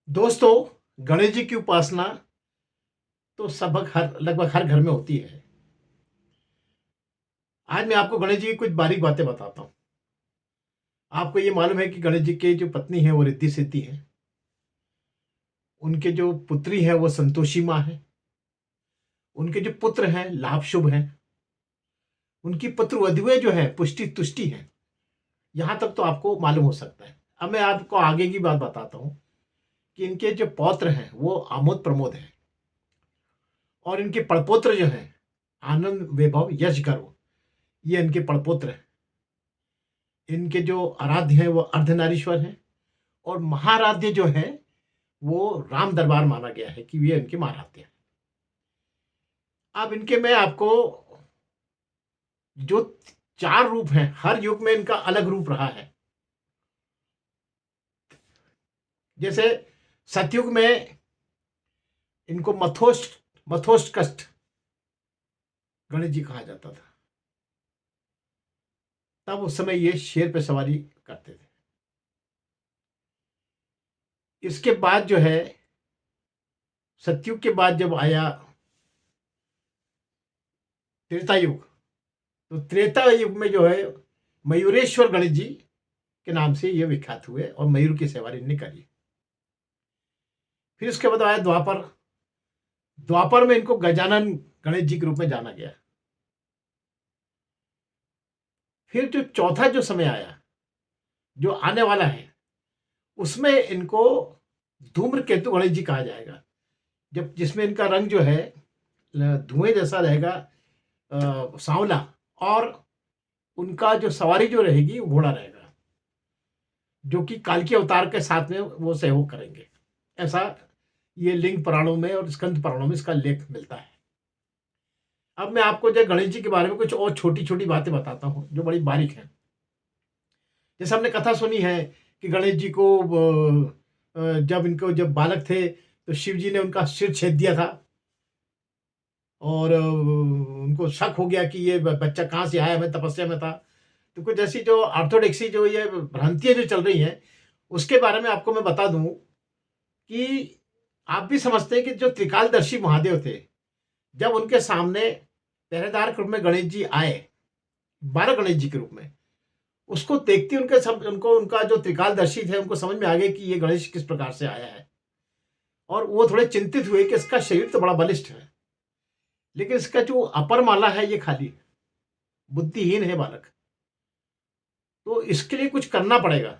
दोस्तों, गणेश जी की उपासना तो लगभग हर घर में होती है। आज मैं आपको गणेश जी की कुछ बारीक बातें बताता हूँ। आपको ये मालूम है कि गणेश जी की जो पत्नी है वो रिद्धि सिद्धि है। उनके जो पुत्री है वो संतोषी माँ है। उनके जो पुत्र हैं लाभ शुभ हैं। उनकी पुत्र वधुएं जो है पुष्टि तुष्टि है। यहाँ तक तो आपको मालूम हो सकता है। अब मैं आपको आगे की बात बताता हूँ कि इनके जो पौत्र हैं वो आमोद प्रमोद हैं। और इनके पड़पोत्र जो हैं आनंद वैभव यश गर्व, ये इनके पड़पोत्र हैं। इनके जो आराध्य हैं वो अर्धनारीश्वर हैं। और महाराध्य जो है वो राम दरबार माना गया है कि ये इनके महाराध्य हैं। अब इनके मैं आपको जो चार रूप हैं, हर युग में इनका अलग रूप रहा है। जैसे सतयुग में इनको मथोष्ट मथोष्ट कष्ट गणेश जी कहा जाता था। तब उस समय ये शेर पे सवारी करते थे। इसके बाद जो है सतयुग के बाद जब आया त्रेता युग, तो त्रेता युग में जो है मयूरेश्वर गणेश जी के नाम से ये विख्यात हुए और मयूर की सवारी इन्होंने करी। फिर उसके बाद आया द्वापर। द्वापर में इनको गजानन गणेश जी के रूप में जाना गया। फिर जो चौथा जो समय आया, जो आने वाला है, उसमें इनको धूम्रकेतु गणेश जी कहा जाएगा। जब जिसमें इनका रंग जो है धुएं जैसा रहेगा, सांवला। और उनका जो सवारी जो रहेगी वो घोड़ा रहेगा, जो कि काल्की अवतार के साथ में वो सहयोग करेंगे। ऐसा ये लिंग पुराणों में और स्कंद पुराणों में इसका लेख मिलता है। अब मैं आपको जो गणेश जी के बारे में कुछ और छोटी छोटी बातें बताता हूँ जो बड़ी बारीक हैं। जैसे हमने कथा सुनी है कि गणेश जी को जब बालक थे तो शिव जी ने उनका सिर छेद दिया था। और उनको शक हो गया कि ये बच्चा कहाँ से आया, मैं तपस्या में था। तो कुछ ऐसी जो ऑर्थोडॉक्सी जो ये भ्रांतियाँ जो चल रही हैं, उसके बारे में आपको मैं बता दूं कि आप भी समझते हैं कि जो त्रिकालदर्शी महादेव थे, जब उनके सामने पहरेदार के रूप में गणेश जी आए, 12 गणेश जी के रूप में, उसको देखते ही उनको उनका जो त्रिकालदर्शी थे उनको समझ में आ गया कि ये गणेश किस प्रकार से आया है। और वो थोड़े चिंतित हुए कि इसका शरीर तो बड़ा बलिष्ठ है, लेकिन इसका जो अपर माला है ये खाली है, बुद्धिहीन है बालक। तो इसके लिए कुछ करना पड़ेगा।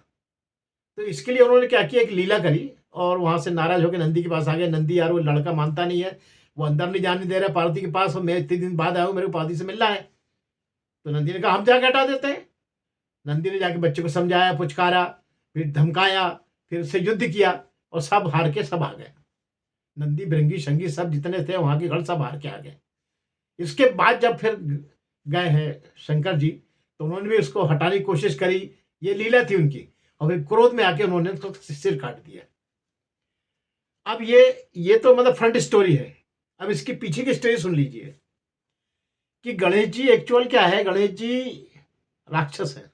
तो इसके लिए उन्होंने क्या किया, एक लीला करी और वहां से नाराज होकर नंदी के पास आ गए। नंदी यार वो लड़का मानता नहीं है, वो अंदर नहीं जाने दे रहा पार्वती के पास, और मैं इतने दिन बाद आया हूँ, मेरे को पार्वती से मिलना है। तो नंदी ने कहा हम जाके हटा देते हैं। नंदी ने जाके बच्चे को समझाया, पुचकारा, फिर धमकाया, फिर उससे युद्ध किया, और सब हार के सब आ गए। नंदी भृंगी शंगी सब जितने थे वहां के गढ़ सब हार के आ गए। इसके बाद जब फिर गए हैं शंकर जी, तो उन्होंने भी उसको हटाने की कोशिश करी। ये लीला थी उनकी। और फिर क्रोध में आके उन्होंने उसको सिर काट दिया। अब ये तो मतलब फ्रंट स्टोरी है। अब इसके पीछे की स्टोरी सुन लीजिए कि गणेश जी एक्चुअल क्या है। गणेश जी राक्षस है।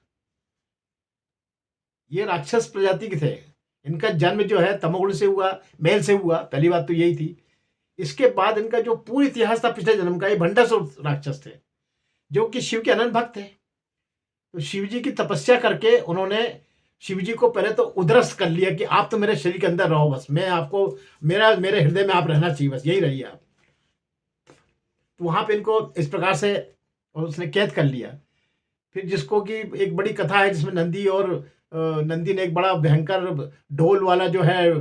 ये राक्षस प्रजाति के थे। इनका जन्म जो है तमोगुण से हुआ, मेल से हुआ। पहली बात तो यही थी। इसके बाद इनका जो पूरा इतिहास था पिछले जन्म का, ये भंडासुर राक्षस थे, जो कि शिव के अनंत भक्त थे। तो शिव जी की तपस्या करके उन्होंने शिव जी को पहले तो उदरस्त कर लिया कि आप तो मेरे शरीर के अंदर रहो, बस मैं आपको, मेरे हृदय में आप रहना चाहिए, बस यही रहिए आप। तो वहां पे इनको इस प्रकार से उसने कैद कर लिया। फिर जिसको कि एक बड़ी कथा है जिसमें नंदी ने एक बड़ा भयंकर ढोल वाला जो है,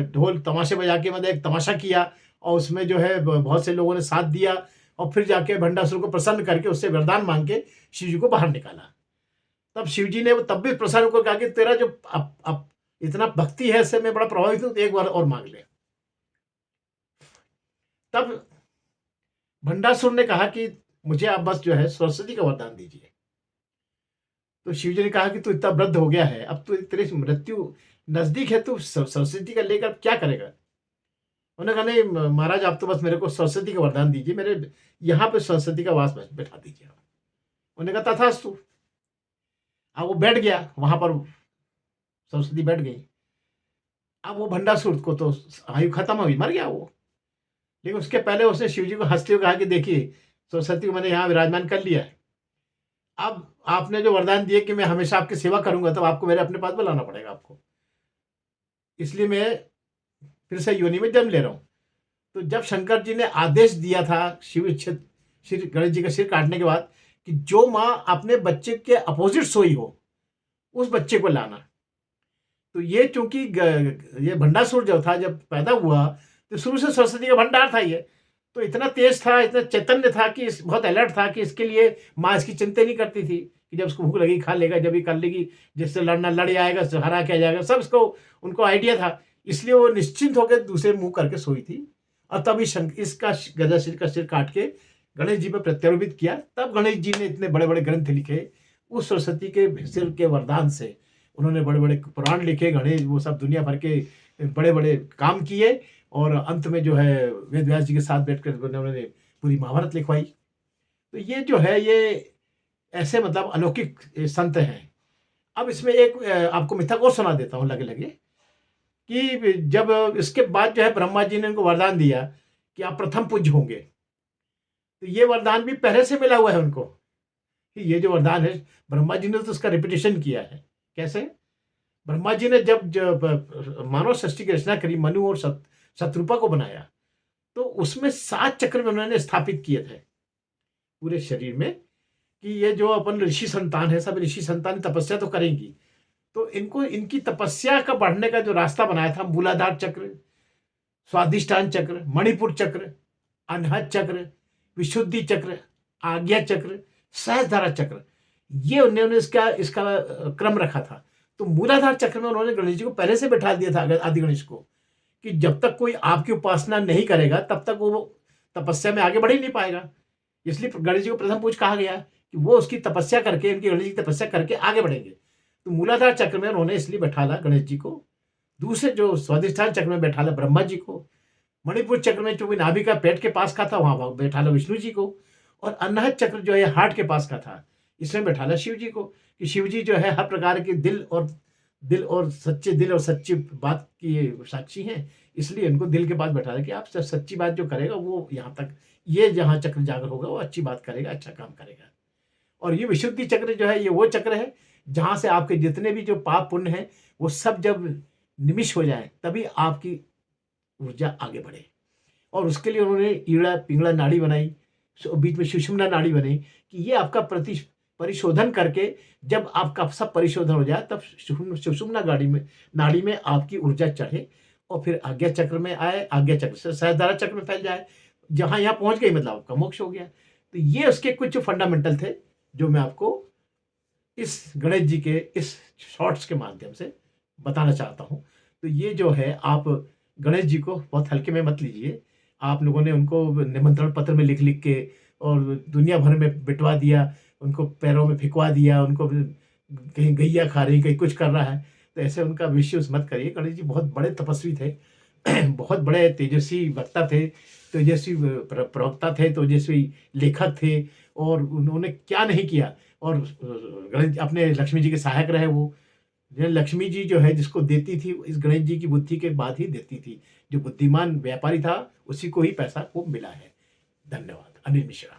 ढोल तमाशे बजा के मतलब एक तमाशा किया, और उसमें जो है बहुत से लोगों ने साथ दिया। और फिर जाके भंडासुर को प्रसन्न करके उससे वरदान मांग के शिव जी को बाहर निकाला। तब शिव जी ने वो तब भी प्रसन्न होकर कहा कि तेरा जो अब इतना भक्ति है, इससे मैं बड़ा प्रभावित हूं, तो एक बार और मांग ले। तब भंडासुर ने कहा कि मुझे आप बस जो है सरस्वती का वरदान दीजिए। तो शिव जी ने कहा कि तू इतना वृद्ध हो गया है, अब तो तेरी मृत्यु नजदीक है, तू सरस्वती का लेकर क्या करेगा। उन्होंने कहा नहीं महाराज, आप तो बस मेरे को सरस्वती का वरदान दीजिए, मेरे यहाँ पे सरस्वती का वास बैठा दीजिए। उन्होंने कहा तथास्तु। अब वो बैठ गया वहां पर, सरस्वती बैठ गई। अब वो भंडासुर को तो आयु खत्म हुई, मर गया वो। लेकिन उसके पहले उसने शिव जी को हँसते हुए कहा कि देखिए, सरस्वती को मैंने यहाँ विराजमान कर लिया है। अब आपने जो वरदान दिए कि मैं हमेशा आपकी सेवा करूँगा, तो आपको मेरे अपने पास बुलाना पड़ेगा आपको। इसलिए मैं फिर से योनि में जन्म ले रहा हूँ। तो जब शंकर जी ने आदेश दिया था श्री गणेश जी का सिर काटने के बाद कि जो माँ अपने बच्चे के अपोजिट सोई हो, उस बच्चे को लाना। तो ये चूंकि ये भंडासुर जो था जब पैदा हुआ, तो शुरू से सरस्वती का भंडार था ये। तो इतना तेज था, इतना चैतन्य था कि बहुत अलर्ट था कि इसके लिए माँ इसकी चिंता नहीं करती थी कि जब उसको भूख लगी खा लेगा, जब भी कर लेगी, जिससे लड़ना लड़ आएगा, हरा के आ जाएगा, सब इसको उनको आइडिया था। इसलिए वो निश्चिंत होकर दूसरे मुंह करके सोई थी। और तभी इसका गजा का सिर काट के गणेश जी पर प्रत्यारोपित किया। तब गणेश जी ने इतने बड़े बड़े ग्रंथ लिखे उस सरस्वती के सिर के वरदान से। उन्होंने बड़े बड़े पुराण लिखे, गणेश वो सब दुनिया भर के बड़े बड़े काम किए। और अंत में जो है वेद व्यास जी के साथ बैठकर उन्होंने पूरी महाभारत लिखवाई। तो ये जो है ये ऐसे मतलब अलौकिक संत हैं। अब इसमें एक आपको मिथक और सुना देता हूँ लगे लगे कि जब इसके बाद जो है ब्रह्मा जी ने उनको वरदान दिया कि आप प्रथम पूज्य होंगे। तो ये वरदान भी पहले से मिला हुआ है उनको कि ये जो वरदान है, ब्रह्मा जी ने तो उसका रिपीटेशन किया है। कैसे? ब्रह्मा जी ने जब मानव सृष्टि की रचना करी, मनु और शत्रुपा को बनाया, तो उसमें 7 चक्र में उन्होंने स्थापित किए थे पूरे शरीर में कि ये जो अपन ऋषि संतान है, सब ऋषि संतान तपस्या तो करेंगी। तो इनको इनकी तपस्या का बढ़ने का जो रास्ता बनाया था, मूलाधार चक्र, स्वाधिष्ठान चक्र, मणिपुर चक्र, अनहद चक्र, विशुद्धि चक्र, आज्ञा चक्र, सहस्त्रधारा चक्र, ये उन्होंने इसका इसका क्रम रखा था। तो मूलाधार चक्र में उन्होंने गणेश जी को पहले से बैठा दिया था, आदि गणेश को, कि जब तक कोई आपकी उपासना नहीं करेगा तब तक वो तपस्या में आगे बढ़ ही नहीं पाएगा। इसलिए गणेश जी को प्रथम पूज कहा गया कि वो उसकी तपस्या करके, इनकी गणेश जी की तपस्या करके आगे बढ़ेंगे। तो मूलाधार चक्र में उन्होंने इसलिए बैठाला गणेश जी को। दूसरे जो स्वाधिष्ठान चक्र में बैठाला ब्रह्मा जी को। मणिपुर चक्र में चूंकि नाभि का पेट के पास का था, वहां बैठाला विष्णु जी को। और अनाहत चक्र जो है हार्ट के पास का था, इसमें बैठाला शिव जी को। कि शिव जी जो है हर प्रकार के दिल और सच्ची बात की साक्षी हैं। इसलिए इनको दिल के पास बैठा कि आप सच्ची बात जो करेगा वो यहाँ तक, ये जहाँ चक्र जागर होगा वो अच्छी बात करेगा, अच्छा काम करेगा। और ये विशुद्धि चक्र जो है, ये वो चक्र है जहाँ से आपके जितने भी जो पाप पुण्य हैं वो सब जब निमिष हो जाए तभी आपकी ऊर्जा आगे बढ़े। और उसके लिए उन्होंने ईड़ा पिंगला नाड़ी बनाई, बीच में सुषुम्ना नाड़ी बनाई कि ये आपका परिशोधन करके जब आपका सब परिशोधन हो जाए तब सुषुम्ना नाड़ी में आपकी ऊर्जा चढ़े और फिर आज्ञा चक्र में आए, आज्ञा चक्र से सहस्त्रधारा चक्र में फैल जाए। जहाँ यहाँ पहुँच गई मतलब आपका मोक्ष हो गया। तो ये उसके कुछ फंडामेंटल थे जो मैं आपको इस गणेश जी के इस शॉर्ट्स के माध्यम से बताना चाहता हूँ। तो ये जो है, आप गणेश जी को बहुत हल्के में मत लीजिए। आप लोगों ने उनको निमंत्रण पत्र में लिख लिख के और दुनिया भर में बिटवा दिया, उनको पैरों में फिकवा दिया, उनको कहीं गैया खा रही, कहीं कुछ कर रहा है। तो ऐसे उनका मिसयूज मत करिए। गणेश जी बहुत बड़े तपस्वी थे, बहुत बड़े तेजस्वी वक्ता थे, तेजस्वी प्रवक्ता थे, तेजस्वी लेखक थे। और उन्होंने क्या नहीं किया। और गणेश अपने लक्ष्मी जी के सहायक रहे। वो लक्ष्मी जी जो है जिसको देती थी, इस गणेश जी की बुद्धि के बाद ही देती थी। जो बुद्धिमान व्यापारी था उसी को ही पैसा को मिला है। धन्यवाद। अनिल मिश्रा।